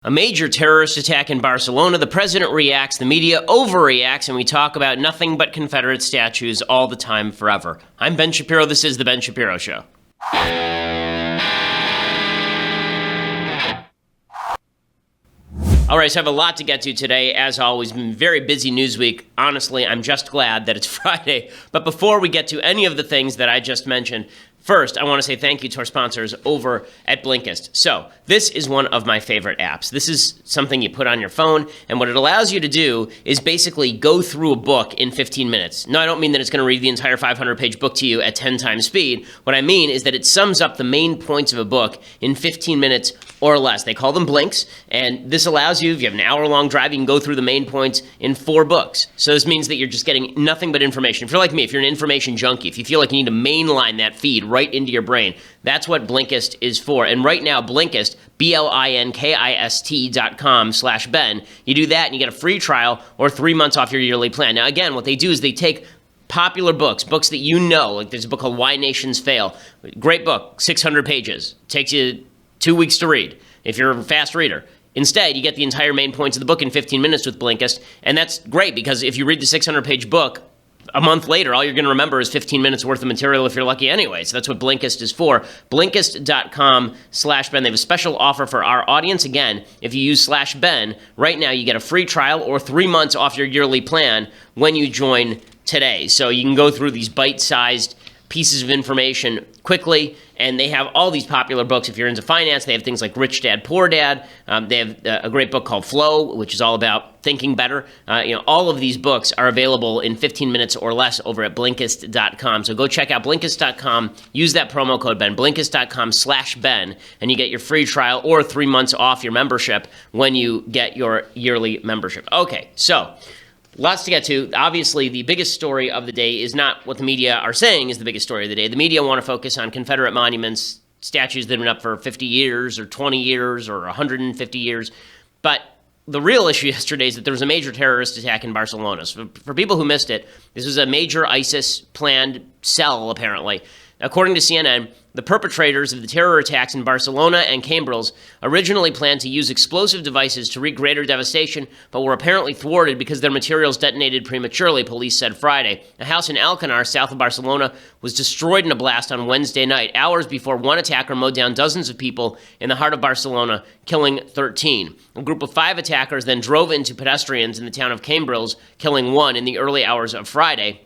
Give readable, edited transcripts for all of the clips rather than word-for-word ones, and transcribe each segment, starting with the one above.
A major terrorist attack in Barcelona, the president reacts, the media overreacts, and we talk about nothing but Confederate statues all the time forever. I'm Ben Shapiro, this is The Ben Shapiro Show. All right, so I have a lot to get to today. As always, been a very busy news week. Honestly, I'm just glad that it's Friday. But before we get to any of the things that I just mentioned, first, I want to say thank you to our sponsors over at Blinkist. So, this is one of my favorite apps. This is something you put on your phone, and what it allows you to do is basically go through a book in 15 minutes. No, I don't mean that it's going to read the entire 500-page book to you at 10 times speed. What I mean is that it sums up the main points of a book in 15 minutes or less. They call them blinks, and this allows you, if you have an hour-long drive, you can go through the main points in 4 books. So this means that you're just getting nothing but information. If you're like me, if you're an information junkie, if you feel like you need to mainline that feed right into your brain, that's what Blinkist is for. And right now, Blinkist, BLINKIST.com/Ben, you do that and you get a free trial or 3 months off your yearly plan. Now, again, what they do is they take popular books that you know, like there's a book called Why Nations Fail. Great book, 600 pages. Takes you 2 weeks to read if you're a fast reader. Instead, you get the entire main points of the book in 15 minutes with Blinkist, and that's great because if you read the 600-page book, a month later, all you're going to remember is 15 minutes worth of material if you're lucky anyway. So that's what Blinkist is for. Blinkist.com/Ben. They have a special offer for our audience. Again, if you use /Ben, right now you get a free trial or 3 months off your yearly plan when you join today. So you can go through these bite-sized pieces of information quickly, and they have all these popular books. If you're into finance, they have things like Rich Dad, Poor Dad. They have a great book called Flow, which is all about thinking better. All of these books are available in 15 minutes or less over at Blinkist.com. So go check out Blinkist.com, use that promo code Ben, Blinkist.com/Ben, and you get your free trial or 3 months off your membership when you get your yearly membership. Okay, so lots to get to. Obviously, the biggest story of the day is not what the media are saying is the biggest story of the day. The media want to focus on Confederate monuments, statues that have been up for 50 years or 20 years or 150 years. But the real issue yesterday is that there was a major terrorist attack in Barcelona. So for people who missed it, this was a major ISIS-planned cell, apparently. According to CNN, the perpetrators of the terror attacks in Barcelona and Cambrils originally planned to use explosive devices to wreak greater devastation, but were apparently thwarted because their materials detonated prematurely, police said Friday. A house in Alcanar, south of Barcelona, was destroyed in a blast on Wednesday night, hours before one attacker mowed down dozens of people in the heart of Barcelona, killing 13. A group of 5 attackers then drove into pedestrians in the town of Cambrils, killing 1 in the early hours of Friday.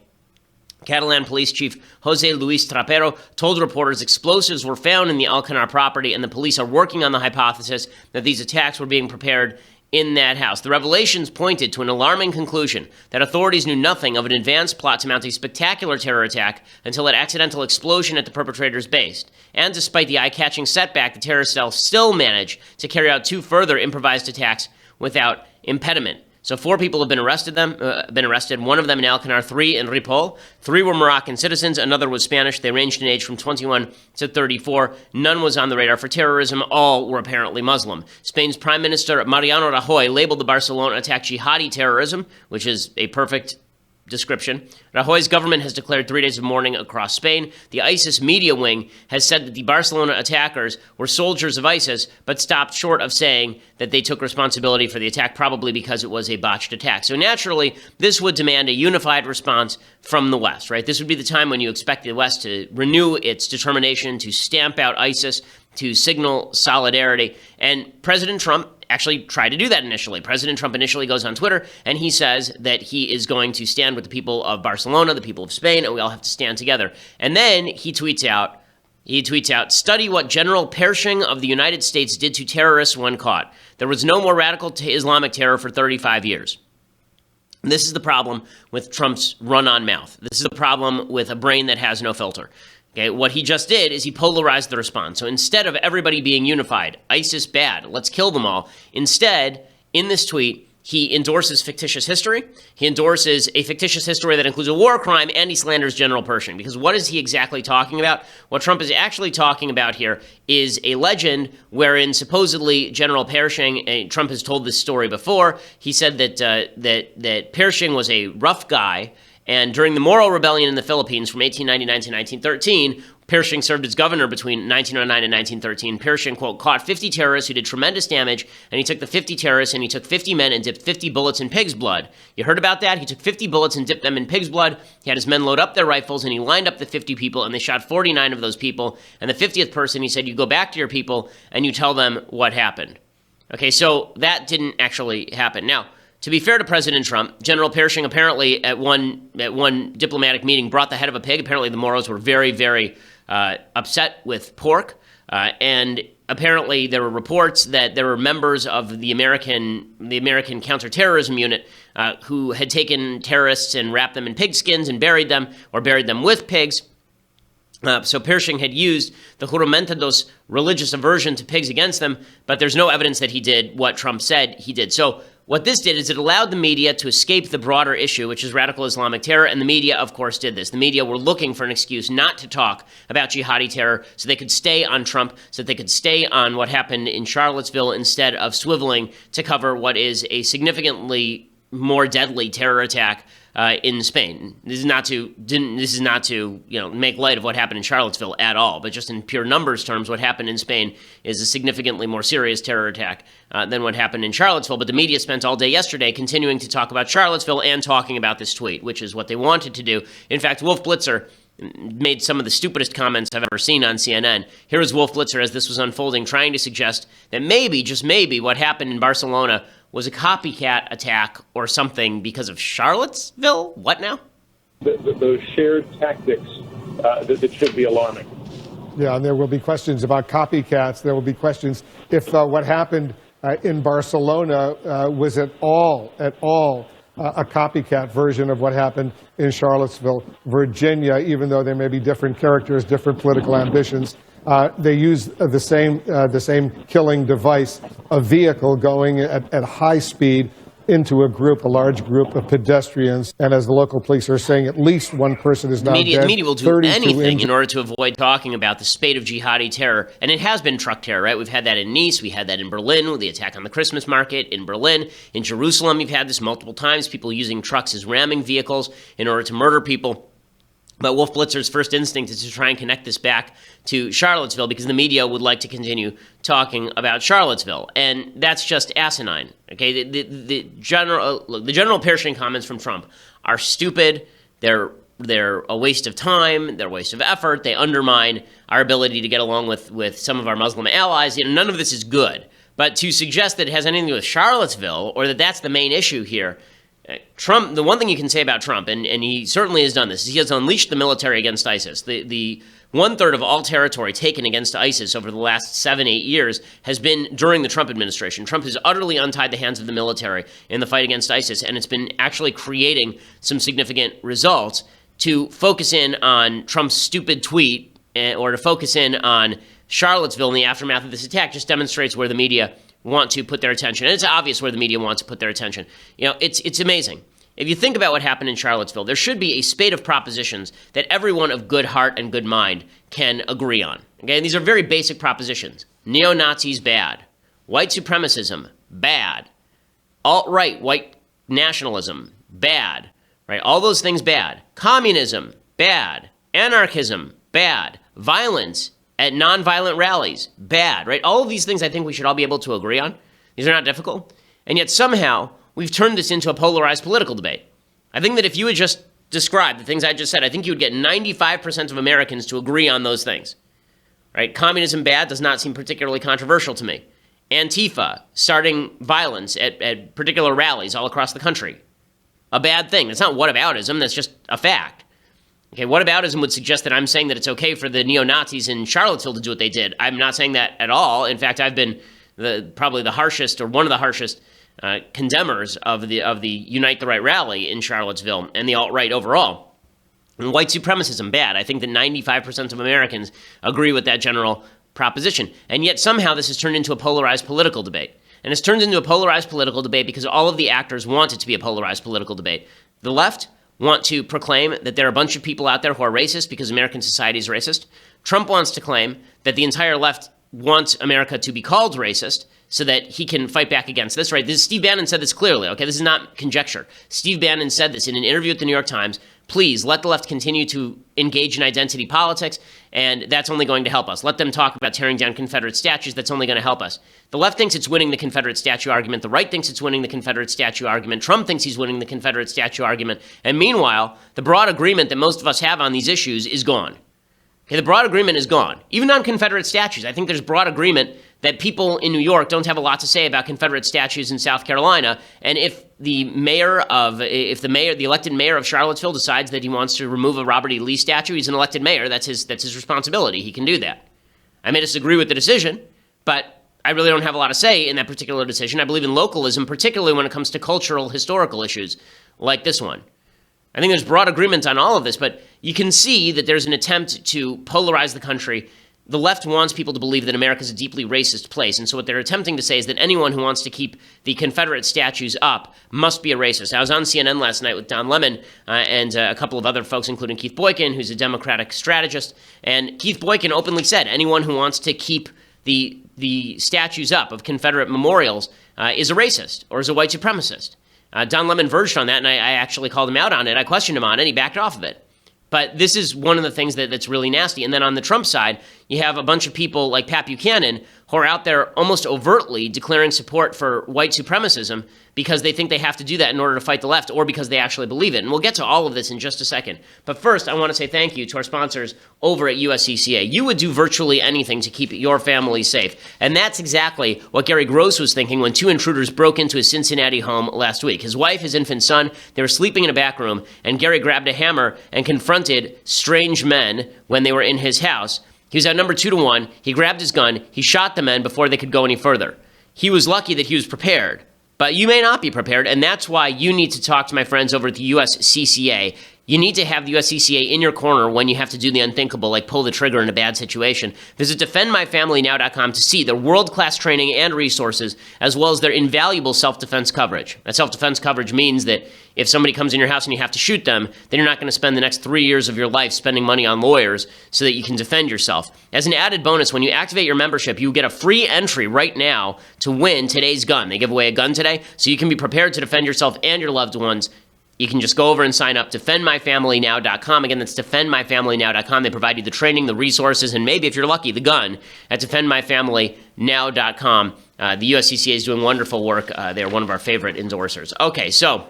Catalan Police Chief José Luis Trapero told reporters explosives were found in the Alcanar property, and the police are working on the hypothesis that these attacks were being prepared in that house. The revelations pointed to an alarming conclusion that authorities knew nothing of an advanced plot to mount a spectacular terror attack until an accidental explosion at the perpetrator's base. And despite the eye-catching setback, the terrorist cell still managed to carry out 2 further improvised attacks without impediment. So 4 people have been arrested. One of them in Alcanar, 3 in Ripoll. 3 were Moroccan citizens. Another was Spanish. They ranged in age from 21 to 34. None was on the radar for terrorism. All were apparently Muslim. Spain's Prime Minister Mariano Rajoy labeled the Barcelona attack jihadi terrorism, which is a perfect description. Rajoy's government has declared 3 days of mourning across Spain. The ISIS media wing has said that the Barcelona attackers were soldiers of ISIS, but stopped short of saying that they took responsibility for the attack, probably because it was a botched attack. So naturally, this would demand a unified response from the West, right? This would be the time when you expect the West to renew its determination to stamp out ISIS, to signal solidarity. And President Trump actually tried to do that initially. President Trump initially goes on Twitter and he says that he is going to stand with the people of Barcelona, the people of Spain, and we all have to stand together. And then he tweets out, study what General Pershing of the United States did to terrorists when caught. There was no more radical Islamic terror for 35 years. This is the problem with Trump's run-on mouth. This is the problem with a brain that has no filter. Okay, what he just did is he polarized the response. So instead of everybody being unified, ISIS bad, let's kill them all, instead, in this tweet, he endorses fictitious history. He endorses a fictitious history that includes a war crime, and he slanders General Pershing. Because what is he exactly talking about? What Trump is actually talking about here is a legend wherein supposedly General Pershing, and Trump has told this story before, he said that Pershing was a rough guy, and during the Moro Rebellion in the Philippines from 1899 to 1913, Pershing served as governor between 1909 and 1913. Pershing, quote, caught 50 terrorists who did tremendous damage, and he took the 50 terrorists and he took 50 men and dipped 50 bullets in pig's blood. You heard about that? He took 50 bullets and dipped them in pig's blood. He had his men load up their rifles, and he lined up the 50 people, and they shot 49 of those people. And the 50th person, he said, you go back to your people and you tell them what happened. Okay, so that didn't actually happen. Now, to be fair to President Trump, General Pershing apparently at one diplomatic meeting brought the head of a pig. Apparently the Moros were very, very upset with pork, and apparently there were reports that there were members of the American counterterrorism unit who had taken terrorists and wrapped them in pig skins and buried them, or buried them with pigs. So Pershing had used the Juramentos religious aversion to pigs against them, but there's no evidence that he did what Trump said he did. So what this did is it allowed the media to escape the broader issue, which is radical Islamic terror, and the media, of course, did this. The media were looking for an excuse not to talk about jihadi terror so they could stay on Trump, so that they could stay on what happened in Charlottesville instead of swiveling to cover what is a significantly more deadly terror attack in Spain. This is not to make light of what happened in Charlottesville at all, but just in pure numbers terms, what happened in Spain is a significantly more serious terror attack than what happened in Charlottesville. But the media spent all day yesterday continuing to talk about Charlottesville and talking about this tweet, which is what they wanted to do. In fact, Wolf Blitzer made some of the stupidest comments I've ever seen on CNN. Here is Wolf Blitzer as this was unfolding, trying to suggest that maybe, just maybe, what happened in Barcelona was a copycat attack or something because of Charlottesville? What now? Those shared tactics that should be alarming. Yeah, and there will be questions about copycats. There will be questions if what happened in Barcelona was at all a copycat version of what happened in Charlottesville, Virginia, even though there may be different characters, different political ambitions. They use the same killing device, a vehicle going at high speed into a large group of pedestrians. And as the local police are saying, at least one person is now dead. The media will do anything in order to avoid talking about the spate of jihadi terror. And it has been truck terror, right? We've had that in Nice. We had that in Berlin with the attack on the Christmas market in Berlin. In Jerusalem, we've had this multiple times, people using trucks as ramming vehicles in order to murder people. But Wolf Blitzer's first instinct is to try and connect this back to Charlottesville because the media would like to continue talking about Charlottesville. And that's just asinine. Okay, the General Pershing comments from Trump are stupid. They're a waste of time. They're a waste of effort. They undermine our ability to get along with some of our Muslim allies. None of this is good. But to suggest that it has anything to do with Charlottesville or that that's the main issue here, Trump, the one thing you can say about Trump, and he certainly has done this, is he has unleashed the military against ISIS. The 1/3 of all territory taken against ISIS over the last 7-8 years has been during the Trump administration. Trump has utterly untied the hands of the military in the fight against ISIS, and it's been actually creating some significant results. To focus in on Trump's stupid tweet or to focus in on Charlottesville in the aftermath of this attack just demonstrates where the media want to put their attention. And it's obvious where the media wants to put their attention. It's amazing. If you think about what happened in Charlottesville, there should be a spate of propositions that everyone of good heart and good mind can agree on. Okay, and these are very basic propositions. Neo-Nazis, bad. White supremacism, bad. Alt-right, white nationalism, bad. Right? All those things, bad. Communism, bad. Anarchism, bad. Violence at nonviolent rallies, bad, right? All of these things I think we should all be able to agree on. These are not difficult. And yet somehow we've turned this into a polarized political debate. I think that if you had just described the things I just said, I think you would get 95% of Americans to agree on those things, right? Communism bad does not seem particularly controversial to me. Antifa, starting violence at particular rallies all across the country, a bad thing. That's not whataboutism, that's just a fact. Okay, whataboutism would suggest that I'm saying that it's okay for the neo-Nazis in Charlottesville to do what they did. I'm not saying that at all. In fact, I've been probably the harshest or one of the harshest condemners of the Unite the Right rally in Charlottesville and the alt-right overall. And white supremacism, bad. I think that 95% of Americans agree with that general proposition. And yet somehow this has turned into a polarized political debate. And it's turned into a polarized political debate because all of the actors want it to be a polarized political debate. The left want to proclaim that there are a bunch of people out there who are racist because American society is racist. Trump wants to claim that the entire left wants America to be called racist so that he can fight back against this, right? Steve Bannon said this clearly, okay? This is not conjecture. Steve Bannon said this in an interview with the New York Times. Please let the left continue to engage in identity politics, and that's only going to help us. Let them talk about tearing down Confederate statues. That's only going to help us. The left thinks it's winning the Confederate statue argument. The right thinks it's winning the Confederate statue argument. Trump thinks he's winning the Confederate statue argument. And meanwhile, the broad agreement that most of us have on these issues is gone. Okay, the broad agreement is gone. Even on Confederate statues, I think there's broad agreement that people in New York don't have a lot to say about Confederate statues in South Carolina. And if the elected mayor of Charlottesville decides that he wants to remove a Robert E. Lee statue, he's an elected mayor. That's his responsibility. He can do that. I may disagree with the decision, but I really don't have a lot to say in that particular decision. I believe in localism, particularly when it comes to cultural, historical issues like this one. I think there's broad agreement on all of this, but you can see that there's an attempt to polarize the country. The left wants people to believe that America is a deeply racist place, and so what they're attempting to say is that anyone who wants to keep the Confederate statues up must be a racist. I was on CNN last night with Don Lemon and a couple of other folks, including Keith Boykin, who's a Democratic strategist, and Keith Boykin openly said anyone who wants to keep the statues up of Confederate memorials is a racist or is a white supremacist. Don Lemon verged on that, and I actually called him out on it. I questioned him on it, and he backed off of it. But this is one of the things that's really nasty. And then on the Trump side, you have a bunch of people like Pat Buchanan who are out there almost overtly declaring support for white supremacism because they think they have to do that in order to fight the left, or because they actually believe it. And we'll get to all of this in just a second. But first, I want to say thank you to our sponsors over at USCCA. You would do virtually anything to keep your family safe. And that's exactly what Gary Gross was thinking when two intruders broke into his Cincinnati home last week. His wife, his infant son, they were sleeping in a back room, and Gary grabbed a hammer and confronted strange men when they were in his house. He was outnumbered 2-1. He grabbed his gun. He shot the men before they could go any further. He was lucky that he was prepared. But you may not be prepared, and that's why you need to talk to my friends over at the USCCA. You need to have the USCCA in your corner when you have to do the unthinkable, like pull the trigger in a bad situation. Visit defendmyfamilynow.com to see their world-class training and resources, as well as their invaluable self-defense coverage. That self-defense coverage means that if somebody comes in your house and you have to shoot them, then you're not going to spend the next 3 years of your life spending money on lawyers so that you can defend yourself. As an added bonus, when you activate your membership, you get a free entry right now to win today's gun. They give away a gun today, so you can be prepared to defend yourself and your loved ones. You can just go over and sign up, defendmyfamilynow.com. Again, that's defendmyfamilynow.com. They provide you the training, the resources, and maybe, if you're lucky, the gun at defendmyfamilynow.com. The USCCA is doing wonderful work. They're one of our favorite endorsers. Okay, so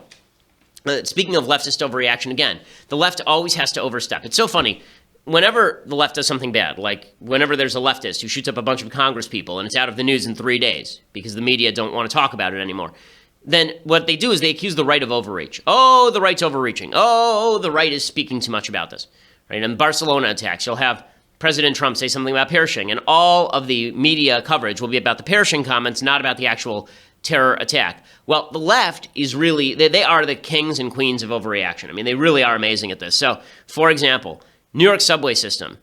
speaking of leftist overreaction, again, the left always has to overstep. It's so funny. Whenever the left does something bad, like whenever there's a leftist who shoots up a bunch of Congress people and it's out of the news in 3 days because the media don't want to talk about it anymore, then what they do is they accuse the right of overreach. Oh, the right's overreaching. Oh, the right is speaking too much about this. Right? And Barcelona attacks, you'll have President Trump say something about Pershing, and all of the media coverage will be about the Pershing comments, not about the actual terror attack. Well, the left is really, they are the kings and queens of overreaction. I mean, they really are amazing at this. So, for example, New York subway system.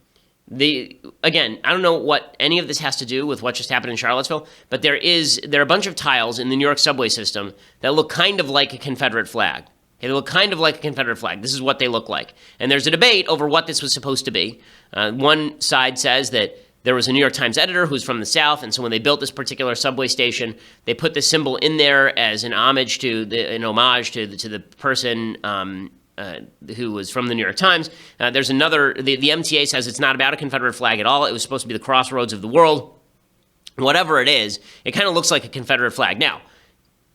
Again, I don't know what any of this has to do with what just happened in Charlottesville, but there are a bunch of tiles in the New York subway system that look kind of like a Confederate flag. Okay, they look kind of like a Confederate flag. This is what they look like. And there's a debate over what this was supposed to be. One side says that there was a New York Times editor who's from the South, and so when they built this particular subway station, they put this symbol in there as an homage to the person who was from the New York Times. There's another, the MTA says it's not about a Confederate flag at all. It was supposed to be the crossroads of the world. Whatever it is, it kind of looks like a Confederate flag. Now,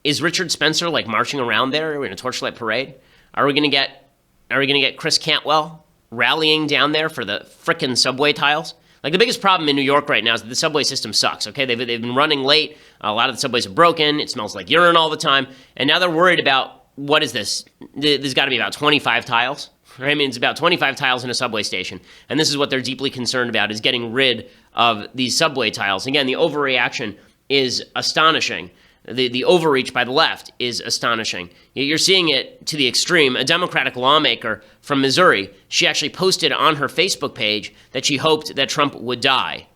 is Richard Spencer like marching around there in a torchlight parade? Are we going to get Chris Cantwell rallying down there for the frickin' subway tiles? Like, the biggest problem in New York right now is that the subway system sucks, okay? They've been running late. A lot of the subways are broken. It smells like urine all the time. And now they're worried about, what is this? There's got to be about 25 tiles, right? I mean, it's about 25 tiles in a subway station. And this is what they're deeply concerned about, is getting rid of these subway tiles. Again, the overreaction is astonishing. The overreach by the left is astonishing. You're seeing it to the extreme. A Democratic lawmaker from Missouri, she actually posted on her Facebook page that she hoped that Trump would die.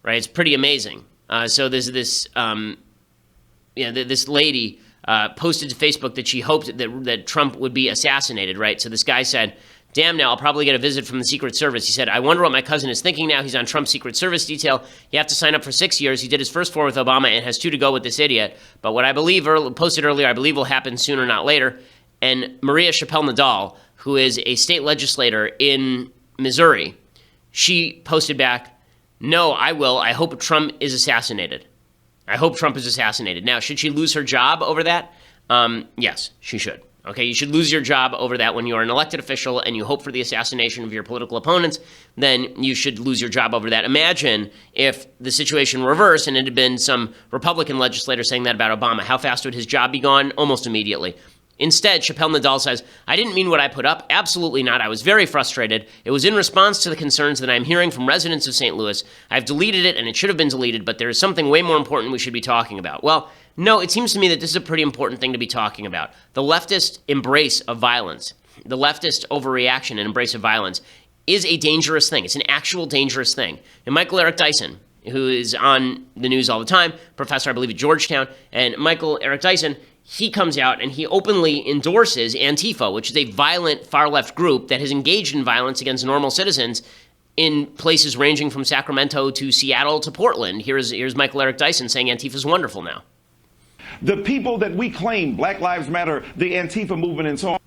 Right? It's pretty amazing. So there's this lady posted to Facebook that she hoped that Trump would be assassinated. Right? So this guy said Damn, now I'll probably get a visit from the Secret Service. He said, I wonder what my cousin is thinking now. He's on Trump's Secret Service detail. You have to sign up for 6 years. He did his first 4 with Obama and has 2 to go with this idiot. But what I believe, posted earlier, I believe will happen sooner, not later. And Maria Chappelle-Nadal, who is a state legislator in Missouri, she posted back, no, I will. I hope Trump is assassinated. I hope Trump is assassinated. Now, should she lose her job over that? Yes, she should. Okay, you should lose your job over that when you are an elected official and you hope for the assassination of your political opponents, then you should lose your job over that. Imagine if the situation reversed and it had been some Republican legislator saying that about Obama. How fast would his job be gone? Almost immediately. Instead, Chappelle-Nadal says, I didn't mean what I put up. Absolutely not. I was very frustrated. It was in response to the concerns that I'm hearing from residents of St. Louis. I've deleted it, and it should have been deleted, but there is something way more important we should be talking about. Well, no, it seems to me that this is a pretty important thing to be talking about. The leftist embrace of violence, the leftist overreaction and embrace of violence is a dangerous thing. It's an actual dangerous thing. And Michael Eric Dyson, who is on the news all the time, professor, I believe, at Georgetown, and Michael Eric Dyson, he comes out and he openly endorses Antifa, which is a violent far-left group that has engaged in violence against normal citizens in places ranging from Sacramento to Seattle to Portland. Here's Michael Eric Dyson saying Antifa's wonderful now. The people that we claim, Black Lives Matter, the Antifa movement and so on,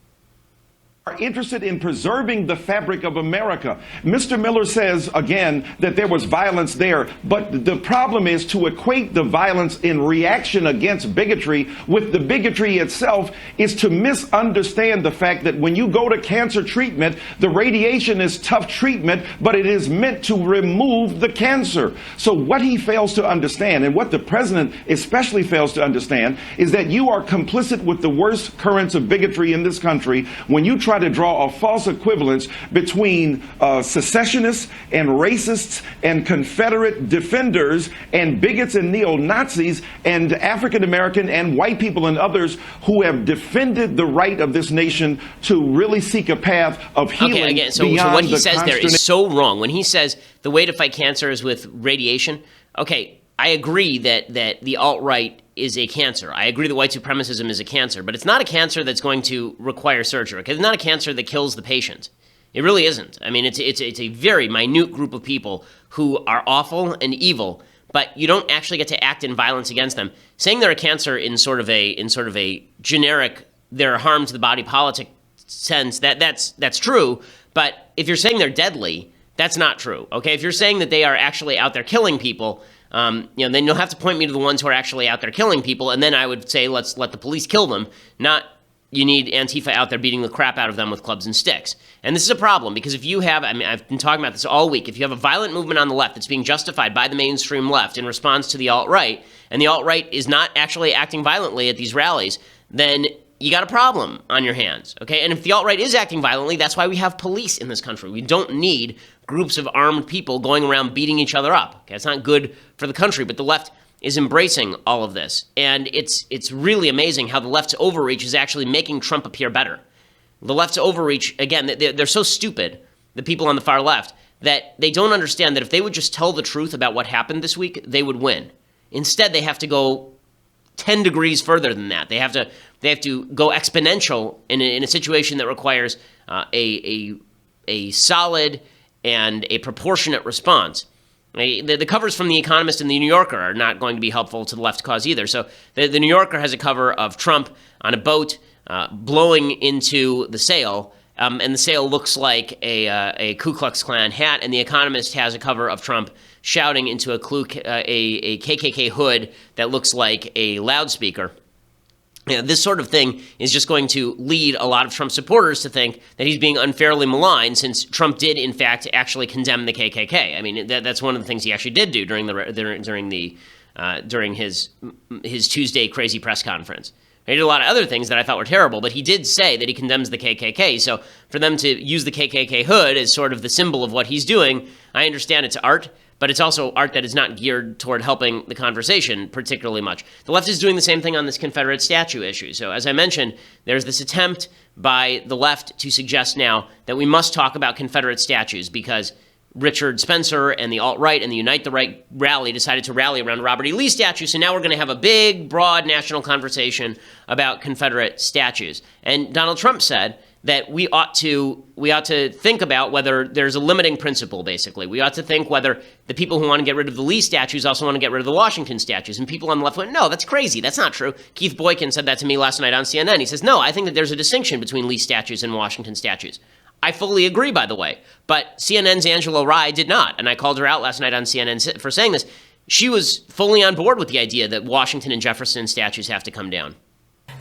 are interested in preserving the fabric of America. Mr. Miller says, again, that there was violence there, but the problem is to equate the violence in reaction against bigotry with the bigotry itself is to misunderstand the fact that when you go to cancer treatment, the radiation is tough treatment, but it is meant to remove the cancer. So what he fails to understand, and what the president especially fails to understand, is that you are complicit with the worst currents of bigotry in this country when you try to draw a false equivalence between secessionists and racists and Confederate defenders and bigots and neo-Nazis and African-American and white people and others who have defended the right of this nation to really seek a path of healing. Okay, again, so what he says there is so wrong. When he says the way to fight cancer is with radiation, okay, I agree that the alt-right is a cancer. I agree that white supremacism is a cancer, but it's not a cancer that's going to require surgery. It's not a cancer that kills the patient. It really isn't. I mean, it's a very minute group of people who are awful and evil, but you don't actually get to act in violence against them. Saying they're a cancer in sort of a generic, they're a harm to the body politic sense, that's true. But if you're saying they're deadly, that's not true. Okay, if you're saying that they are actually out there killing people, then you'll have to point me to the ones who are actually out there killing people, and then I would say let's let the police kill them, not you need Antifa out there beating the crap out of them with clubs and sticks. And this is a problem, because if you have, I mean, I've been talking about this all week, if you have a violent movement on the left that's being justified by the mainstream left in response to the alt-right, and the alt-right is not actually acting violently at these rallies, then you got a problem on your hands, okay? And if the alt-right is acting violently, that's why we have police in this country. We don't need groups of armed people going around beating each other up. Okay? It's not good for the country, but the left is embracing all of this. And it's really amazing how the left's overreach is actually making Trump appear better. The left's overreach, again, they're so stupid, the people on the far left, that they don't understand that if they would just tell the truth about what happened this week, they would win. Instead, they have to go 10 degrees further than that. They have to go exponential in a situation that requires a solid and a proportionate response. The covers from The Economist and The New Yorker are not going to be helpful to the left cause either. So the New Yorker has a cover of Trump on a boat blowing into the sail, and the sail looks like a Ku Klux Klan hat, and The Economist has a cover of Trump shouting into a KKK hood that looks like a loudspeaker. This sort of thing is just going to lead a lot of Trump supporters to think that he's being unfairly maligned, since Trump did, in fact, actually condemn the KKK. I mean, that's one of the things he actually did do during his Tuesday crazy press conference. He did a lot of other things that I thought were terrible, but he did say that he condemns the KKK. So for them to use the KKK hood as sort of the symbol of what he's doing, I understand it's art, but it's also art that is not geared toward helping the conversation particularly much. The left is doing the same thing on this Confederate statue issue. So as I mentioned, there's this attempt by the left to suggest now that we must talk about Confederate statues because Richard Spencer and the alt-right and the Unite the Right rally decided to rally around Robert E. Lee statue. So now we're going to have a big, broad national conversation about Confederate statues. And Donald Trump said that we ought to think about whether there's a limiting principle, basically. We ought to think whether the people who want to get rid of the Lee statues also want to get rid of the Washington statues. And people on the left went, no, that's crazy. That's not true. Keith Boykin said that to me last night on CNN. He says, no, I think that there's a distinction between Lee statues and Washington statues. I fully agree, by the way. But CNN's Angela Rye did not. And I called her out last night on CNN for saying this. She was fully on board with the idea that Washington and Jefferson statues have to come down.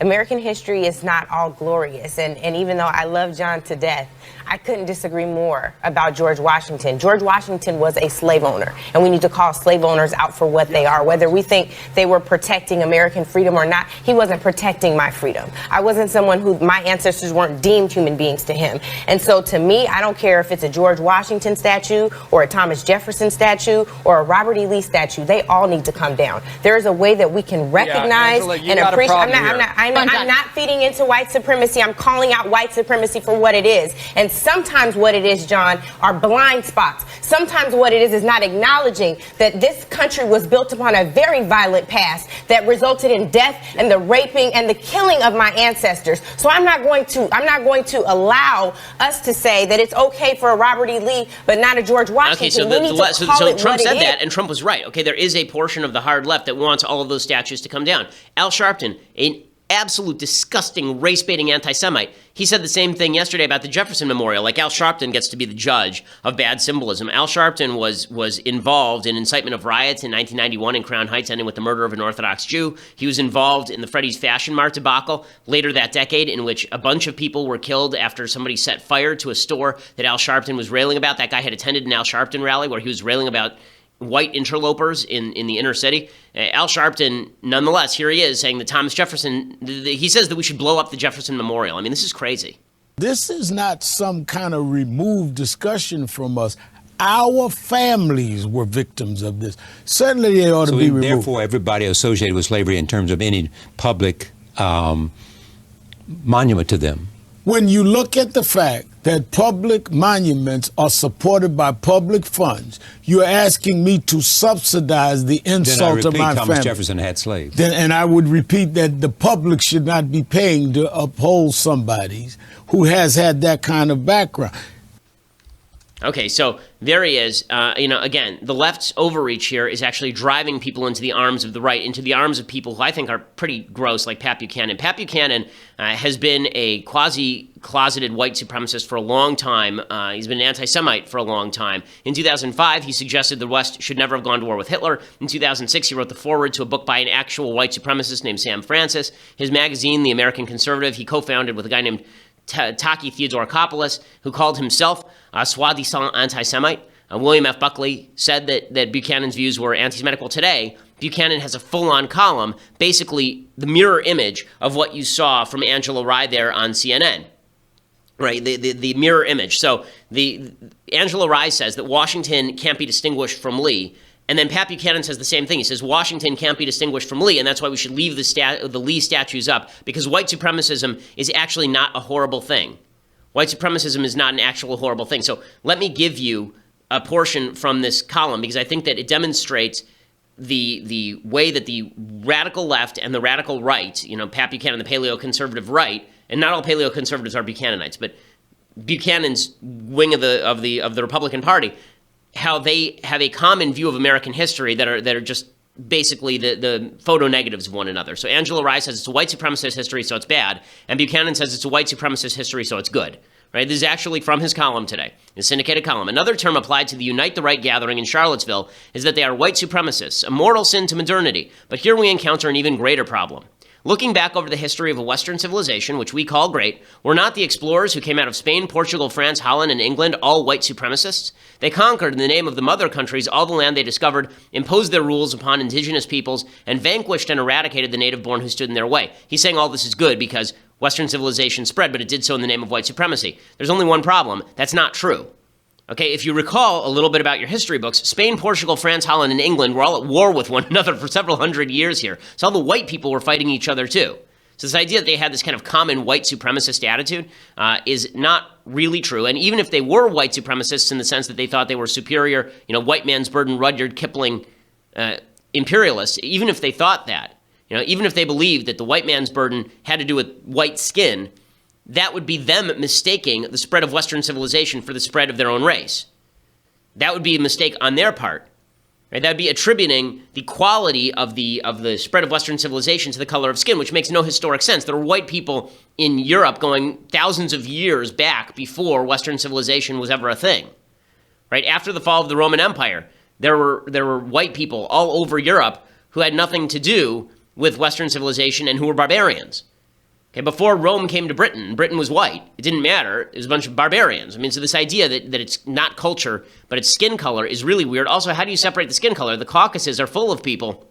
American history is not all glorious, and even though I love John to death, I couldn't disagree more about George Washington. George Washington was a slave owner, and we need to call slave owners out for what they are. Whether we think they were protecting American freedom or not, he wasn't protecting my freedom. I wasn't someone who my ancestors weren't deemed human beings to him. And so to me, I don't care if it's a George Washington statue or a Thomas Jefferson statue or a Robert E. Lee statue. They all need to come down. There is a way that we can recognize and appreciate. I'm not feeding into white supremacy. I'm calling out white supremacy for what it is. And sometimes what it is, John, are blind spots. Sometimes what it is not acknowledging that this country was built upon a very violent past that resulted in death and the raping and the killing of my ancestors. So I'm not going to allow us to say that it's okay for a Robert E. Lee but not a George Washington. Okay, so Trump said that, and Trump was right. Okay, there is a portion of the hard left that wants all of those statues to come down. Al Sharpton, an absolute disgusting race-baiting anti-Semite. He said the same thing yesterday about the Jefferson Memorial. Like, Al Sharpton gets to be the judge of bad symbolism. Al Sharpton was involved in incitement of riots in 1991 in Crown Heights, ending with the murder of an Orthodox Jew. He was involved in the Freddie's Fashion Mart debacle later that decade, in which a bunch of people were killed after somebody set fire to a store that Al Sharpton was railing about. That guy had attended an Al Sharpton rally where he was railing about white interlopers in the inner city. Al Sharpton, nonetheless, here he is saying that Thomas Jefferson, he says that we should blow up the Jefferson Memorial. I mean, this is crazy. This is not some kind of removed discussion from us. Our families were victims of this. Certainly they ought to be removed. Therefore, everybody associated with slavery in terms of any public monument to them. When you look at the fact that public monuments are supported by public funds, you're asking me to subsidize the insult of my family. Thomas Jefferson had slaves. And I would repeat that the public should not be paying to uphold somebody who has had that kind of background. Okay, so there he is. Again, the left's overreach here is actually driving people into the arms of the right, into the arms of people who I think are pretty gross, like Pat Buchanan. Pat Buchanan has been a quasi-closeted white supremacist for a long time. He's been an anti-Semite for a long time. In 2005, he suggested the West should never have gone to war with Hitler. In 2006, he wrote the foreword to a book by an actual white supremacist named Sam Francis. His magazine, The American Conservative, he co-founded with a guy named Taki Theodorakopoulos, who called himself a soi-disant anti-Semite. William F. Buckley said that Buchanan's views were anti-Semitic. Well, today, Buchanan has a full-on column, basically the mirror image of what you saw from Angela Rye there on CNN. Right, the mirror image. So Angela Rye says that Washington can't be distinguished from Lee. And then Pat Buchanan says the same thing. He says Washington can't be distinguished from Lee, and that's why we should leave the Lee statues up, because white supremacism is actually not a horrible thing. White supremacism is not an actual horrible thing. So let me give you a portion from this column, because I think that it demonstrates the way that the radical left and the radical right, Pat Buchanan, the paleoconservative right, and not all paleoconservatives are Buchananites, but Buchanan's wing of the Republican Party, how they have a common view of American history that are just basically the photo negatives of one another. So Angela Rye says it's a white supremacist history, so it's bad, and Buchanan says it's a white supremacist history, so it's good. Right? This is actually from his column today, his syndicated column. Another term applied to the Unite the Right gathering in Charlottesville is that they are white supremacists, a mortal sin to modernity. But here we encounter an even greater problem. Looking back over the history of a Western civilization, which we call great, were not the explorers who came out of Spain, Portugal, France, Holland, and England all white supremacists? They conquered, in the name of the mother countries, all the land they discovered, imposed their rules upon indigenous peoples, and vanquished and eradicated the native-born who stood in their way. He's saying all this is good because Western civilization spread, but it did so in the name of white supremacy. There's only one problem. That's not true. Okay, if you recall a little bit about your history books, Spain, Portugal, France, Holland, and England were all at war with one another for several hundred years here. So all the white people were fighting each other too. So this idea that they had this kind of common white supremacist attitude is not really true. And even if they were white supremacists in the sense that they thought they were superior, white man's burden, Rudyard Kipling imperialists, even if they thought that, even if they believed that the white man's burden had to do with white skin, that would be them mistaking the spread of Western civilization for the spread of their own race. That would be a mistake on their part. Right? That would be attributing the quality of the spread of Western civilization to the color of skin, which makes no historic sense. There were white people in Europe going thousands of years back before Western civilization was ever a thing. Right? After the fall of the Roman Empire, there were white people all over Europe who had nothing to do with Western civilization and who were barbarians. Okay, before Rome came to Britain, Britain was white. It didn't matter. It was a bunch of barbarians. I mean, so this idea that it's not culture, but it's skin color is really weird. Also, how do you separate the skin color? The Caucasus are full of people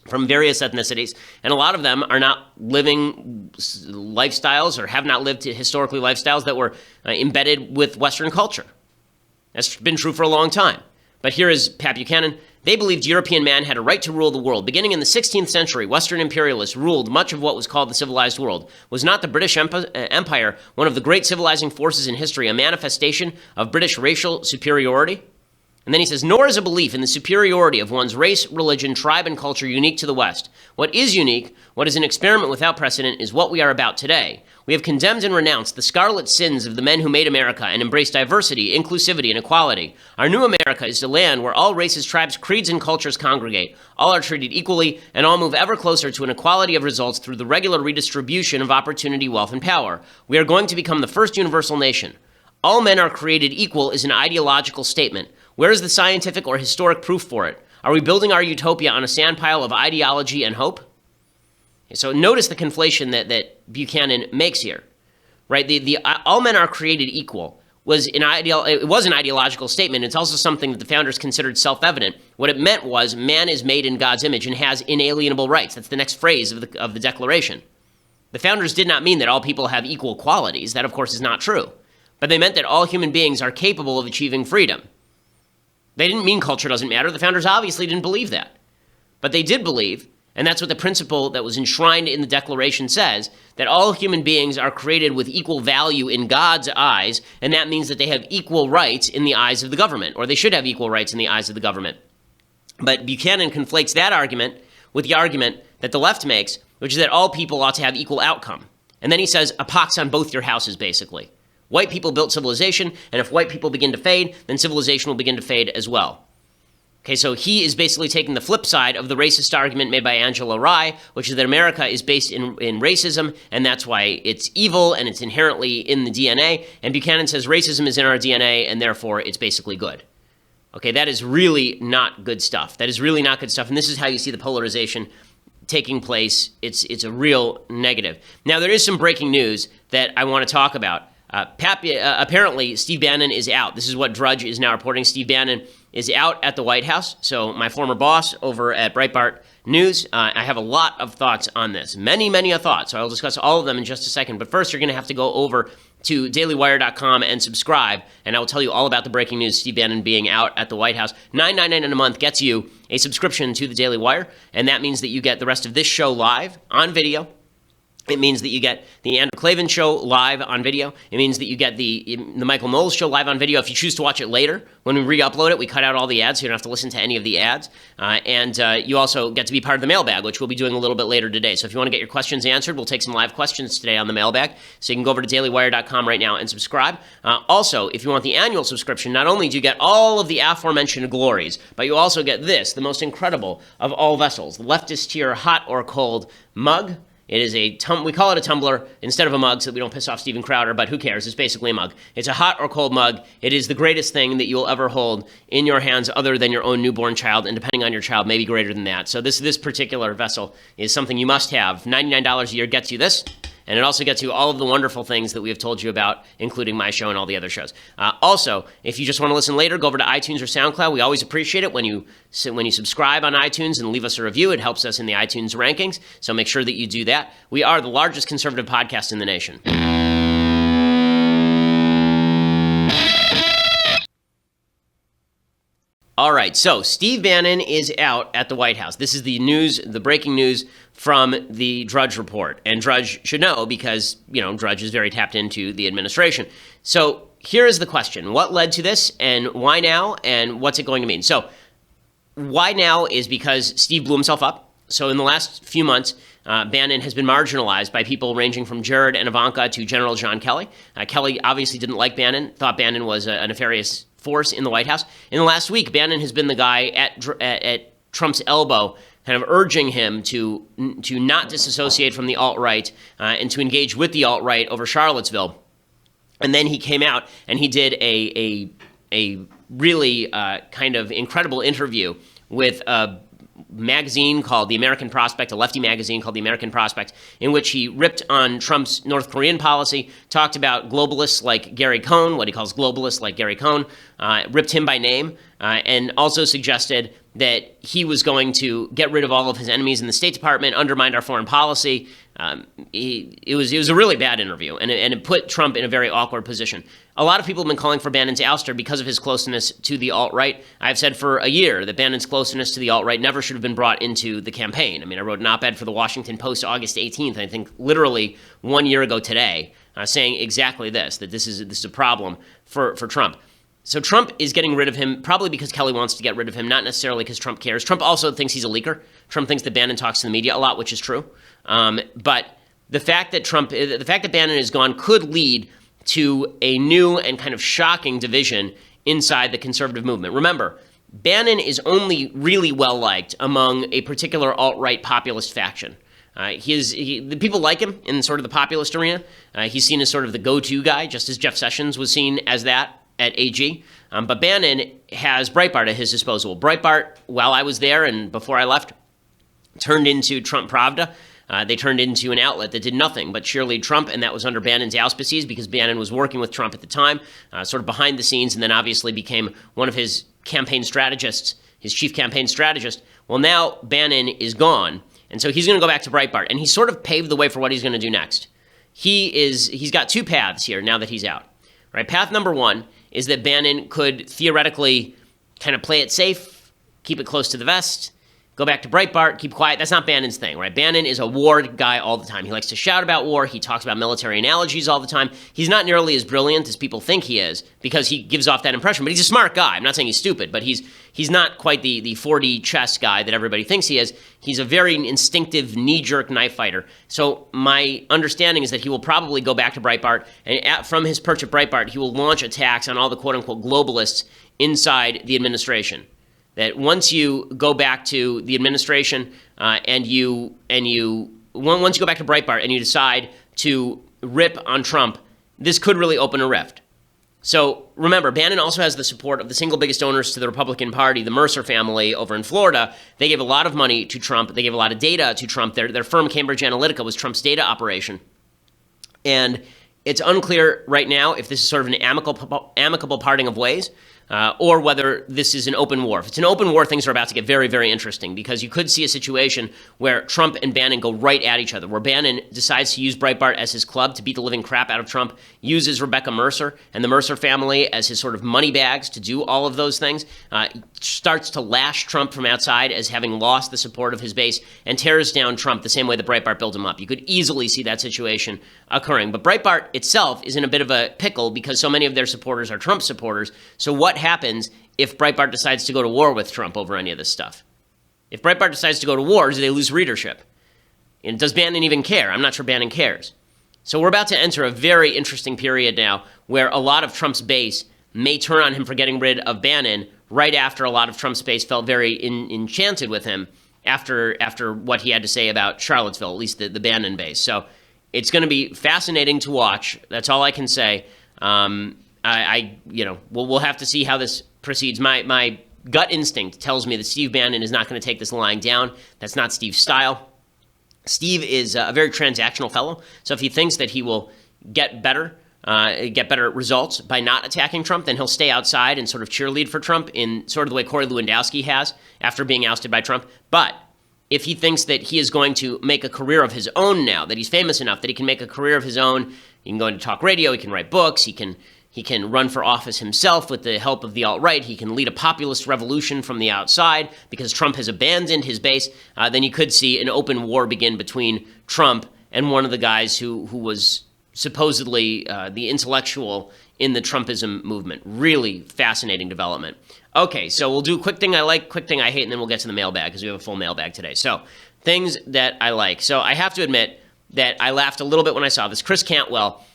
from various ethnicities, and a lot of them are not living lifestyles or have not lived historically lifestyles that were embedded with Western culture. That's been true for a long time. But here is Pat Buchanan. They believed European man had a right to rule the world. Beginning in the 16th century, Western imperialists ruled much of what was called the civilized world. Was not the British Empire one of the great civilizing forces in history, a manifestation of British racial superiority? And then he says, nor is a belief in the superiority of one's race, religion, tribe, and culture unique to the West. What is unique, what is an experiment without precedent, is what we are about today. We have condemned and renounced the scarlet sins of the men who made America and embraced diversity, inclusivity, and equality. Our new America is the land where all races, tribes, creeds, and cultures congregate. All are treated equally, and all move ever closer to an equality of results through the regular redistribution of opportunity, wealth, and power. We are going to become the first universal nation. All men are created equal is an ideological statement. Where is the scientific or historic proof for it? Are we building our utopia on a sandpile of ideology and hope? So notice the conflation that Buchanan makes here, right? The all men are created equal was an ideological statement. It's also something that the founders considered self-evident. What it meant was man is made in God's image and has inalienable rights. That's the next phrase of the Declaration. The founders did not mean that all people have equal qualities. That, of course, is not true. But they meant that all human beings are capable of achieving freedom. They didn't mean culture doesn't matter. The founders obviously didn't believe that. But they did believe, and that's what the principle that was enshrined in the Declaration says, that all human beings are created with equal value in God's eyes, and that means that they have equal rights in the eyes of the government, or they should have equal rights in the eyes of the government. But Buchanan conflates that argument with the argument that the left makes, which is that all people ought to have equal outcome. And then he says, a pox on both your houses, basically. White people built civilization, and if white people begin to fade, then civilization will begin to fade as well. Okay, so he is basically taking the flip side of the racist argument made by Angela Rye, which is that America is based in racism, and that's why it's evil, and it's inherently in the DNA. And Buchanan says racism is in our DNA, and therefore it's basically good. Okay, that is really not good stuff. That is really not good stuff, and this is how you see the polarization taking place. It's a real negative. Now, there is some breaking news that I want to talk about. Apparently, Steve Bannon is out. This is what Drudge is now reporting. Steve Bannon is out at the White House. So my former boss over at Breitbart News, I have a lot of thoughts on this. Many thoughts. So I'll discuss all of them in just a second. But first, you're going to have to go over to dailywire.com and subscribe, and I will tell you all about the breaking news, Steve Bannon being out at the White House. $9.99 a month gets you a subscription to the Daily Wire, and that means that you get the rest of this show live on video. It means that you get the Andrew Klavan show live on video. It means that you get the Michael Knowles show live on video. If you choose to watch it later, when we re-upload it, we cut out all the ads, so you don't have to listen to any of the ads. And you also get to be part of the mailbag, which we'll be doing a little bit later today. So if you want to get your questions answered, we'll take some live questions today on the mailbag. So you can go over to dailywire.com right now and subscribe. Also, if you want the annual subscription, not only do you get all of the aforementioned glories, but you also get this, the most incredible of all vessels, the leftist tier hot or cold mug. It is we call it a tumbler instead of a mug so that we don't piss off Steven Crowder, but who cares? It's basically a mug. It's a hot or cold mug. It is the greatest thing that you'll ever hold in your hands other than your own newborn child, and depending on your child, maybe greater than that. So this particular vessel is something you must have. $99 a year gets you this. And it also gets you all of the wonderful things that we have told you about, including my show and all the other shows. Also, if you just want to listen later, go over to iTunes or SoundCloud. We always appreciate it when you subscribe on iTunes and leave us a review. It helps us in the iTunes rankings, so make sure that you do that. We are the largest conservative podcast in the nation. All right, so Steve Bannon is out at the White House. This is the news, the breaking news from the Drudge Report. And Drudge should know because, Drudge is very tapped into the administration. So here is the question. What led to this and why now and what's it going to mean? So why now is because Steve blew himself up. So in the last few months, Bannon has been marginalized by people ranging from Jared and Ivanka to General John Kelly. Kelly obviously didn't like Bannon, thought Bannon was a nefarious force in the White House. In the last week, Bannon has been the guy at Trump's elbow, kind of urging him to not disassociate from the alt-right and to engage with the alt-right over Charlottesville. And then he came out and he did a really kind of incredible interview with a magazine called The American Prospect, a lefty magazine called The American Prospect, in which he ripped on Trump's North Korean policy, talked about globalists like Gary Cohn, what he calls globalists like Gary Cohn, ripped him by name, and also suggested that he was going to get rid of all of his enemies in the State Department, undermine our foreign policy. It was a really bad interview, and it put Trump in a very awkward position. A lot of people have been calling for Bannon's ouster because of his closeness to the alt-right. I've said for a year that Bannon's closeness to the alt-right never should have been brought into the campaign. I mean, I wrote an op-ed for the Washington Post August 18th, I think literally 1 year ago today, saying exactly this, that this is a problem for Trump. So Trump is getting rid of him probably because Kelly wants to get rid of him, not necessarily because Trump cares. Trump also thinks he's a leaker. Trump thinks that Bannon talks to the media a lot, which is true. But the fact that Bannon is gone could lead to a new and kind of shocking division inside the conservative movement. Remember, Bannon is only really well liked among a particular alt-right populist faction. The people like him in sort of the populist arena. He's seen as sort of the go-to guy, just as Jeff Sessions was seen as that at AG. But Bannon has Breitbart at his disposal. Breitbart, while I was there and before I left, turned into Trump Pravda. They turned into an outlet that did nothing but cheerlead Trump, and that was under Bannon's auspices because Bannon was working with Trump at the time, sort of behind the scenes, and then obviously became one of his campaign strategists, his chief campaign strategist. Well, now Bannon is gone, and so he's going to go back to Breitbart, and he sort of paved the way for what he's going to do next. He's got two paths here now that he's out. Right? Path number one is that Bannon could theoretically kind of play it safe, keep it close to the vest, go back to Breitbart, keep quiet. That's not Bannon's thing, right? Bannon is a war guy all the time. He likes to shout about war. He talks about military analogies all the time. He's not nearly as brilliant as people think he is because he gives off that impression, but he's a smart guy. I'm not saying he's stupid, but he's not quite the 4D chess guy that everybody thinks he is. He's a very instinctive, knee-jerk knife fighter. So my understanding is that he will probably go back to Breitbart, and from his perch at Breitbart, he will launch attacks on all the quote-unquote globalists inside the administration. That once you go back to the administration once you go back to Breitbart and you decide to rip on Trump, this could really open a rift. So remember, Bannon also has the support of the single biggest donors to the Republican Party, the Mercer family over in Florida. They gave a lot of money to Trump. They gave a lot of data to Trump. Their firm, Cambridge Analytica, was Trump's data operation. And it's unclear right now if this is sort of an amicable parting of ways, or whether this is an open war. If it's an open war, things are about to get very, very interesting because you could see a situation where Trump and Bannon go right at each other, where Bannon decides to use Breitbart as his club to beat the living crap out of Trump, uses Rebecca Mercer and the Mercer family as his sort of money bags to do all of those things, starts to lash Trump from outside as having lost the support of his base, and tears down Trump the same way that Breitbart built him up. You could easily see that situation occurring. But Breitbart itself is in a bit of a pickle because so many of their supporters are Trump supporters. So what happens if Breitbart decides to go to war with Trump over any of this stuff? If Breitbart decides to go to war, do they lose readership? And does Bannon even care? I'm not sure Bannon cares. So we're about to enter a very interesting period now where a lot of Trump's base may turn on him for getting rid of Bannon right after a lot of Trump's base felt very enchanted with him after what he had to say about Charlottesville, at least the Bannon base. So it's going to be fascinating to watch. That's all I can say. We'll have to see how this proceeds. My gut instinct tells me that Steve Bannon is not going to take this lying down. That's not Steve's style. Steve is a very transactional fellow. So if he thinks that he will get better results by not attacking Trump, then he'll stay outside and sort of cheerlead for Trump in sort of the way Corey Lewandowski has after being ousted by Trump. But if he thinks that he is going to make a career of his own now, that he's famous enough, that he can make a career of his own, he can go into talk radio, he can write books, he can run for office himself with the help of the alt-right, he can lead a populist revolution from the outside because Trump has abandoned his base, then you could see an open war begin between Trump and one of the guys who was supposedly the intellectual in the Trumpism movement. Really fascinating development. Okay, so we'll do quick thing I like, quick thing I hate, and then we'll get to the mailbag because we have a full mailbag today. So things that I like. So I have to admit that I laughed a little bit when I saw this. Chris Cantwell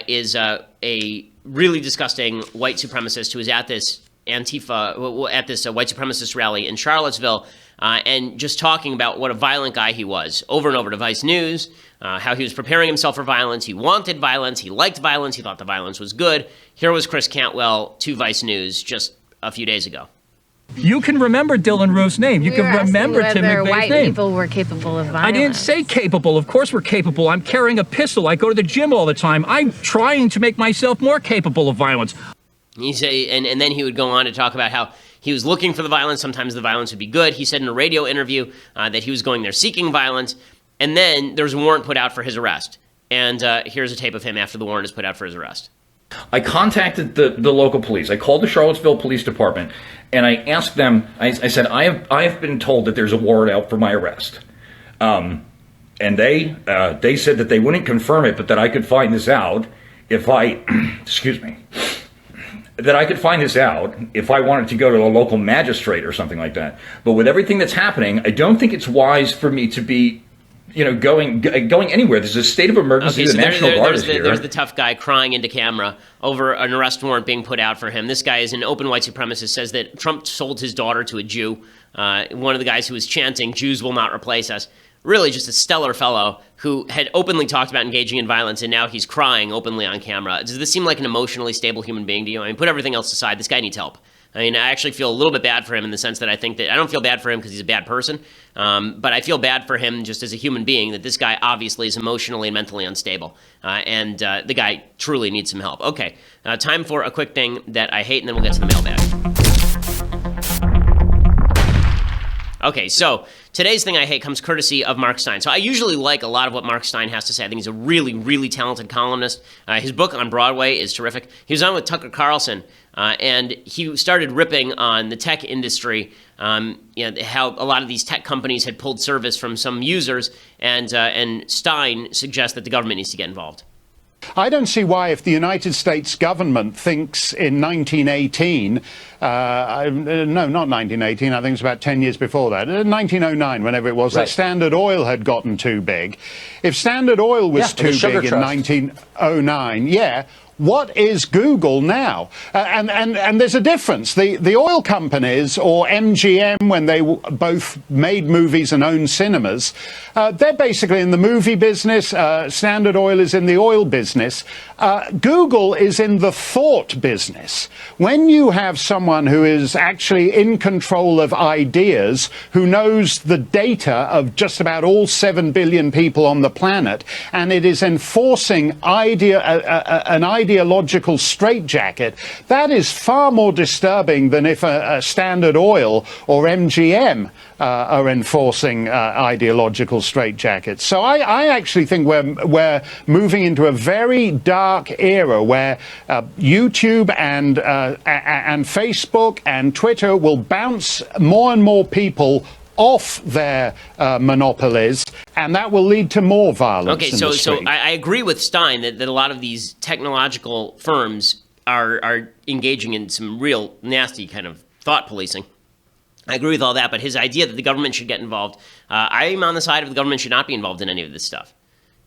is a really disgusting white supremacist who was at this white supremacist rally in Charlottesville, and just talking about what a violent guy he was over and over to Vice News, how he was preparing himself for violence. He wanted violence. He liked violence. He thought the violence was good. Here was Chris Cantwell to Vice News just a few days ago. You can remember Dylan Roof's name. You can remember Tim McVeigh's white name. people were capable of violence. I didn't say capable. Of course we're capable. I'm carrying a pistol. I go to the gym all the time. I'm trying to make myself more capable of violence. He say, and then he would go on to talk about how he was looking for the violence. Sometimes the violence would be good. He said in a radio interview that he was going there seeking violence. And then there was a warrant put out for his arrest. And here's a tape of him after the warrant is put out for his arrest. I contacted the local police. I called the Charlottesville Police Department, and I asked them, I said, I have been told that there's a warrant out for my arrest. And they said that they wouldn't confirm it, but that I could find this out if I, that I could find this out if I wanted to go to a local magistrate or something like that. But with everything that's happening, I don't think it's wise for me to be going anywhere. There's a state of emergency. Okay, so the National Guard is here. There's the tough guy crying into camera over an arrest warrant being put out for him. This guy is an open white supremacist, says that Trump sold his daughter to a Jew. One of the guys who was chanting, "Jews will not replace us." Really just a stellar fellow who had openly talked about engaging in violence, and now he's crying openly on camera. Does this seem like an emotionally stable human being to you? I mean, put everything else aside. This guy needs help. I mean, I actually feel a little bit bad for him in the sense that I think that I don't feel bad for him because he's a bad person, but I feel bad for him just as a human being that this guy obviously is emotionally and mentally unstable, and the guy truly needs some help. Okay, time for a quick thing that I hate, and then we'll get to the mailbag. Okay, so today's thing I hate comes courtesy of Mark Steyn. So I usually like a lot of what Mark Steyn has to say. I think he's a really, really talented columnist. His book on Broadway is terrific. He was on with Tucker Carlson, and he started ripping on the tech industry, how a lot of these tech companies had pulled service from some users, and Steyn suggests that the government needs to get involved. I don't see why, if the United States government thinks in 1918, no, not 1918, I think it's about 10 years before that, 1909, whenever it was, right, that Standard Oil had gotten too big. If Standard Oil was too big in 1909, what is Google now? And there's a difference. The oil companies, or MGM, when they both made movies and owned cinemas, they're basically in the movie business. Standard Oil is in the oil business. Google is in the thought business. When you have someone who is actually in control of ideas, who knows the data of just about all 7 billion people on the planet, and it is enforcing an ideological straitjacket, that is far more disturbing than if a Standard Oil or MGM are enforcing ideological straitjackets. So I actually think we're moving into a very dark era where YouTube and Facebook and Twitter will bounce more and more people off their monopolies, and that will lead to more violence. Okay, so I agree with Steyn that a lot of these technological firms are engaging in some real nasty kind of thought policing. I agree with all that, but his idea that the government should get involved, I'm on the side of the government should not be involved in any of this stuff.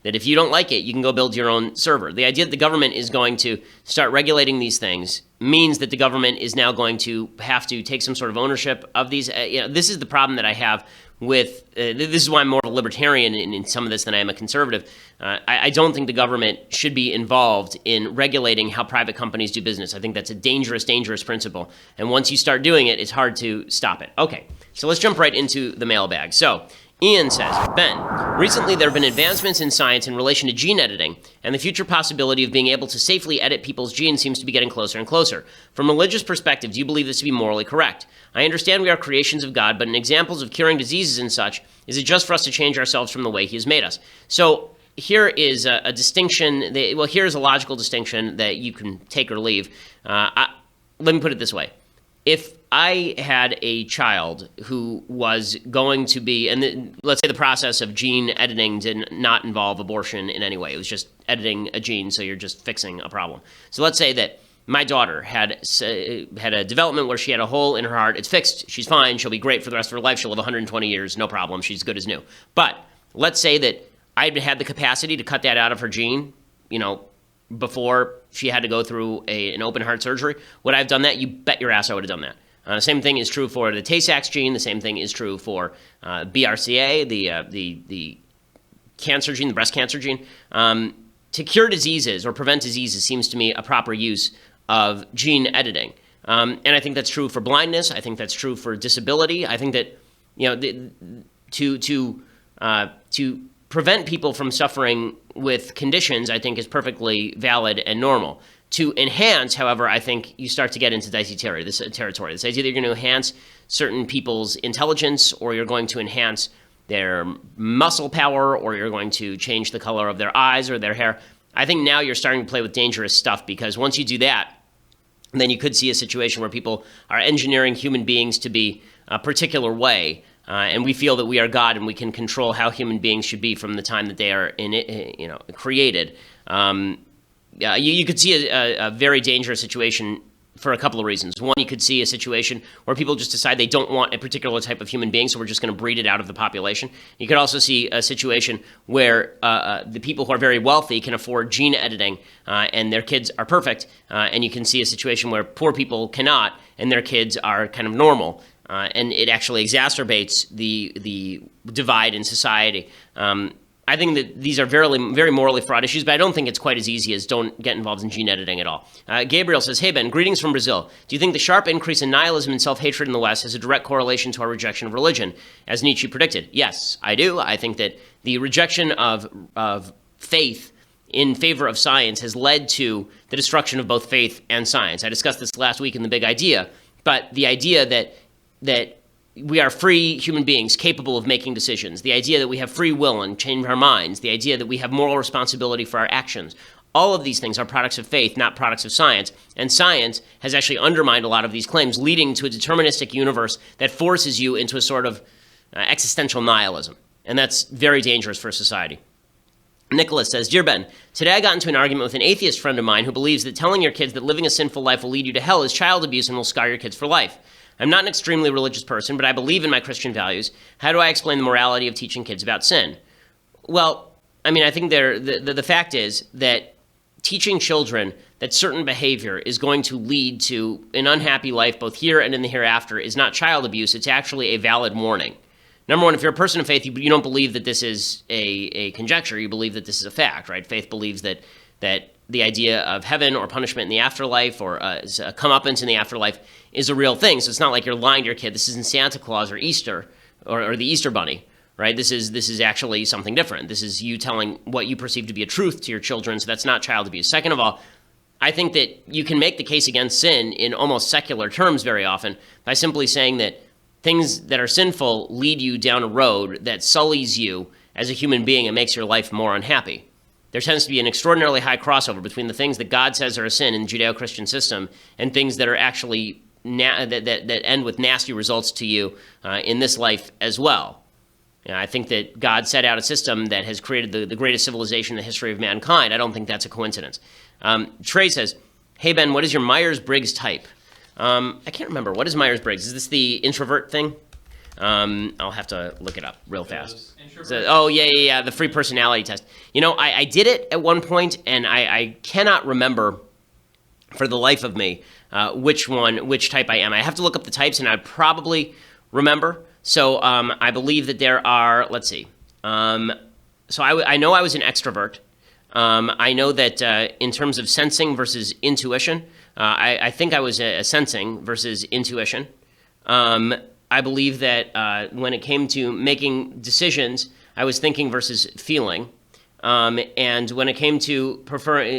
That if you don't like it, you can go build your own server. The idea that the government is going to start regulating these things means that the government is now going to have to take some sort of ownership of these. This is the problem that I have with, this is why I'm more of a libertarian in some of this than I am a conservative. I don't think the government should be involved in regulating how private companies do business. I think that's a dangerous, dangerous principle. And once you start doing it, it's hard to stop it. Okay, so let's jump right into the mailbag. So, Ian says, Ben, recently there have been advancements in science in relation to gene editing, and the future possibility of being able to safely edit people's genes seems to be getting closer and closer. From a religious perspective, do you believe this to be morally correct? I understand we are creations of God, but in examples of curing diseases and such, is it just for us to change ourselves from the way He has made us? So here is a distinction, here's a logical distinction that you can take or leave. Let me put it this way. If I had a child who was going to be, and let's say the process of gene editing did not involve abortion in any way. It was just editing a gene, so you're just fixing a problem. So let's say that my daughter had a development where she had a hole in her heart. It's fixed. She's fine. She'll be great for the rest of her life. She'll live 120 years, no problem. She's good as new. But let's say that I had the capacity to cut that out of her gene, before she had to go through an open heart surgery. Would I have done that? You bet your ass I would have done that. The same thing is true for the Tay-Sachs gene. The same thing is true for BRCA, the cancer gene, the breast cancer gene. To cure diseases or prevent diseases seems to me a proper use of gene editing. And I think that's true for blindness. I think that's true for disability. I think that, to prevent people from suffering with conditions, I think is perfectly valid and normal. To enhance, however, I think you start to get into dicey territory. This idea that you're going to enhance certain people's intelligence, or you're going to enhance their muscle power, or you're going to change the color of their eyes or their hair. I think now you're starting to play with dangerous stuff, because once you do that, then you could see a situation where people are engineering human beings to be a particular way, and we feel that we are God and we can control how human beings should be from the time that they are created. You could see a very dangerous situation for a couple of reasons. One, you could see a situation where people just decide they don't want a particular type of human being, so we're just going to breed it out of the population. You could also see a situation where the people who are very wealthy can afford gene editing, and their kids are perfect, and you can see a situation where poor people cannot, and their kids are kind of normal, and it actually exacerbates the divide in society. I think that these are very morally fraught issues, but I don't think it's quite as easy as don't get involved in gene editing at all. Gabriel says, hey, Ben, greetings from Brazil. Do you think the sharp increase in nihilism and self-hatred in the West has a direct correlation to our rejection of religion, as Nietzsche predicted? Yes, I do. I think that the rejection of faith in favor of science has led to the destruction of both faith and science. I discussed this last week in The Big Idea, but the idea that we are free human beings capable of making decisions, the idea that we have free will and change our minds, the idea that we have moral responsibility for our actions, all of these things are products of faith, not products of science. And science has actually undermined a lot of these claims, leading to a deterministic universe that forces you into a sort of existential nihilism. And that's very dangerous for society. Nicholas says, Dear Ben, today I got into an argument with an atheist friend of mine who believes that telling your kids that living a sinful life will lead you to hell is child abuse and will scar your kids for life. I'm not an extremely religious person, but I believe in my Christian values. How do I explain the morality of teaching kids about sin? Well, I mean, I think the fact is that teaching children that certain behavior is going to lead to an unhappy life both here and in the hereafter is not child abuse. It's actually a valid warning. Number one, if you're a person of faith, you don't believe that this is a conjecture. You believe that this is a fact, right? Faith believes that the idea of heaven or punishment in the afterlife or a comeuppance in the afterlife is a real thing. So it's not like you're lying to your kid. This isn't Santa Claus or Easter or the Easter Bunny, right? This is actually something different. This is you telling what you perceive to be a truth to your children, so that's not child abuse. Second of all, I think that you can make the case against sin in almost secular terms very often by simply saying that things that are sinful lead you down a road that sullies you as a human being and makes your life more unhappy. There tends to be an extraordinarily high crossover between the things that God says are a sin in the Judeo-Christian system and things that are actually that end with nasty results to you in this life as well. I think that God set out a system that has created the greatest civilization in the history of mankind. I don't think that's a coincidence. Trey says, hey, Ben, what is your Myers-Briggs type? I can't remember. What is Myers-Briggs? Is this the introvert thing? I'll have to look it up real fast. So, yeah, the free personality test. I did it at one point, and I cannot remember for the life of me which type I am. I have to look up the types, and I'd probably remember. So I believe that there are, let's see. So I know I was an extrovert. I know that in terms of sensing versus intuition, I think I was a sensing versus intuition. I believe that when it came to making decisions, I was thinking versus feeling. And when it came to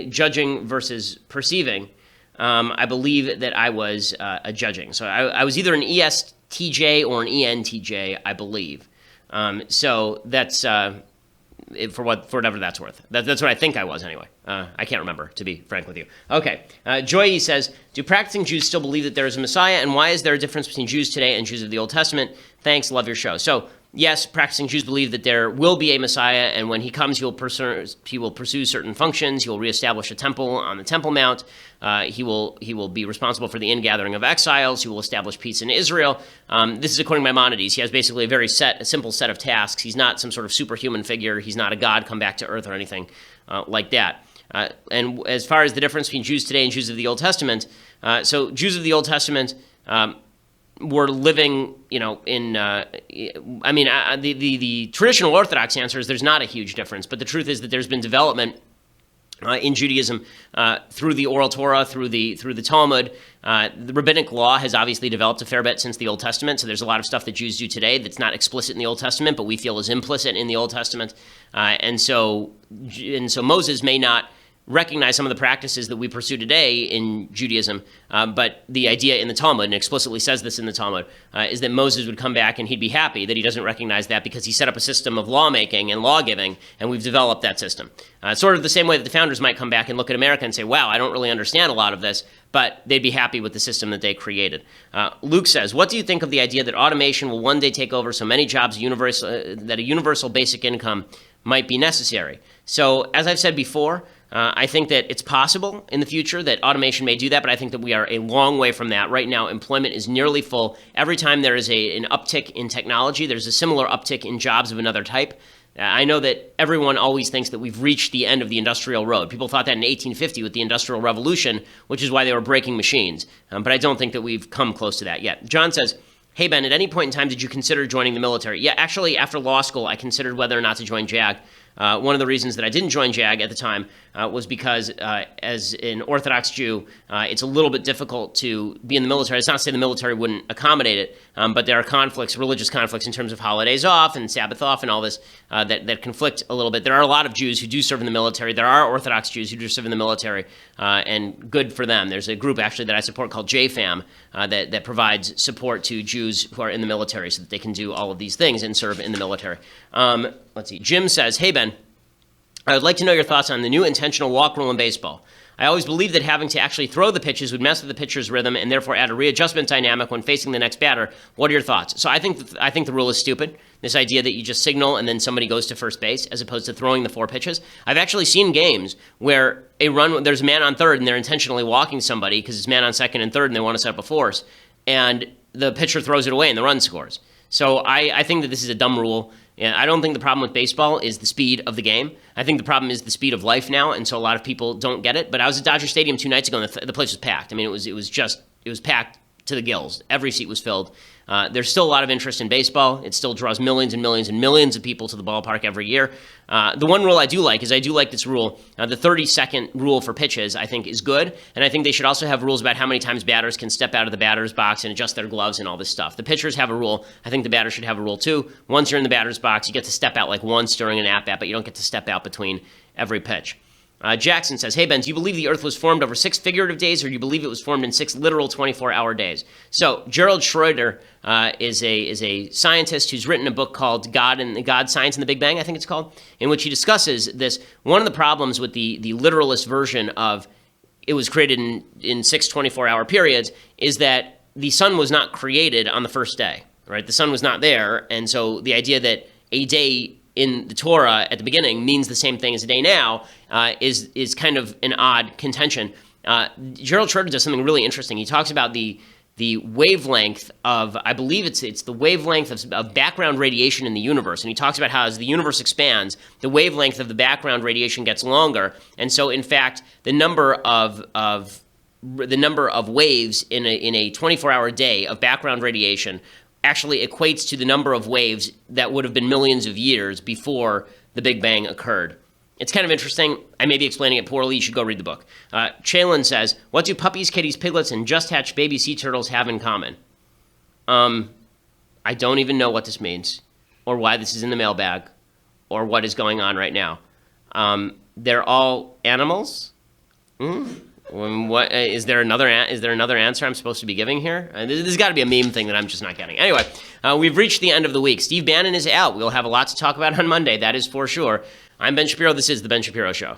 judging versus perceiving, I believe that I was a judging. So I was either an ESTJ or an ENTJ, I believe. So that's for whatever that's worth. That's what I think I was anyway. I can't remember, to be frank with you. Okay. Joy says, do practicing Jews still believe that there is a Messiah, and why is there a difference between Jews today and Jews of the Old Testament? Thanks. Love your show. So yes, practicing Jews believe that there will be a Messiah, and when he comes, he will pursue certain functions. He will reestablish a temple on the Temple Mount. He will be responsible for the ingathering of exiles. He will establish peace in Israel. This is according to Maimonides. He has basically a simple set of tasks. He's not some sort of superhuman figure. He's not a god come back to earth or anything like that. And as far as the difference between Jews today and Jews of the Old Testament, so Jews of the Old Testament were living, the traditional Orthodox answer is there's not a huge difference, but the truth is that there's been development in Judaism through the Oral Torah, through the Talmud. The rabbinic law has obviously developed a fair bit since the Old Testament, so there's a lot of stuff that Jews do today that's not explicit in the Old Testament, but we feel is implicit in the Old Testament. And so Moses may not recognize some of the practices that we pursue today in Judaism, but the idea in the Talmud, and explicitly says this in the Talmud, is that Moses would come back and he'd be happy that he doesn't recognize that because he set up a system of lawmaking and law-giving, and we've developed that system. Sort of the same way that the founders might come back and look at America and say, wow, I don't really understand a lot of this, but they'd be happy with the system that they created. Luke says, what do you think of the idea that automation will one day take over so many jobs that a universal basic income might be necessary? So, as I've said before, I think that it's possible in the future that automation may do that, but I think that we are a long way from that. Right now, employment is nearly full. Every time there is an uptick in technology, there's a similar uptick in jobs of another type. I know that everyone always thinks that we've reached the end of the industrial road. People thought that in 1850 with the Industrial Revolution, which is why they were breaking machines. But I don't think that we've come close to that yet. John says, hey, Ben, at any point in time did you consider joining the military? Yeah, actually, after law school, I considered whether or not to join JAG. One of the reasons that I didn't join JAG at the time was because as an Orthodox Jew, it's a little bit difficult to be in the military. It's not to say the military wouldn't accommodate it, but there are conflicts, religious conflicts in terms of holidays off and Sabbath off and all this that conflict a little bit. There are a lot of Jews who do serve in the military. There are Orthodox Jews who do serve in the military, and good for them. There's a group actually that I support called JFAM that provides support to Jews who are in the military so that they can do all of these things and serve in the military. Let's see. Jim says, hey, Ben, I would like to know your thoughts on the new intentional walk rule in baseball. I always believed that having to actually throw the pitches would mess with the pitcher's rhythm and therefore add a readjustment dynamic when facing the next batter. What are your thoughts? So I think the rule is stupid. This idea that you just signal and then somebody goes to first base as opposed to throwing the 4 pitches. I've actually seen games where there's a man on third and they're intentionally walking somebody because it's man on second and third and they want to set up a force, and the pitcher throws it away and the run scores. So I think that this is a dumb rule. I don't think the problem with baseball is the speed of the game. I think the problem is the speed of life now, and so a lot of people don't get it. But I was at Dodger Stadium 2 nights ago, and the place was packed. I mean, it was packed to the gills. Every seat was filled. There's still a lot of interest in baseball. It still draws millions and millions and millions of people to the ballpark every year. The one rule I do like this rule. The 30-second rule for pitches, I think, is good. And I think they should also have rules about how many times batters can step out of the batter's box and adjust their gloves and all this stuff. The pitchers have a rule. I think the batters should have a rule, too. Once you're in the batter's box, you get to step out like once during an at-bat, but you don't get to step out between every pitch. Jackson says, hey, Ben, do you believe the Earth was formed over 6 figurative days, or do you believe it was formed in 6 literal 24-hour days? So Gerald Schroeder is a scientist who's written a book called God, Science, and the Big Bang, I think it's called, in which he discusses this. One of the problems with the literalist version of it was created in 6 24-hour periods is that the sun was not created on the first day, right? The sun was not there, and so the idea that a day in the Torah at the beginning means the same thing as a day now is kind of an odd contention. Gerald Schroeder does something really interesting. He talks about the wavelength of, I believe it's the wavelength of background radiation in the universe. And he talks about how as the universe expands, the wavelength of the background radiation gets longer. And so, in fact, the number of waves in a 24-hour day of background radiation actually equates to the number of waves that would have been millions of years before the Big Bang occurred. It's kind of interesting. I may be explaining it poorly. You should go read the book. Chalin says, what do puppies, kitties, piglets, and just-hatched baby sea turtles have in common? I don't even know what this means, or why this is in the mailbag, or what is going on right now. They're all animals? What is there another answer I'm supposed to be giving here? There's got to be a meme thing that I'm just not getting. Anyway, we've reached the end of the week. Steve Bannon is out. We'll have a lot to talk about on Monday. That is for sure. I'm Ben Shapiro. This is The Ben Shapiro Show.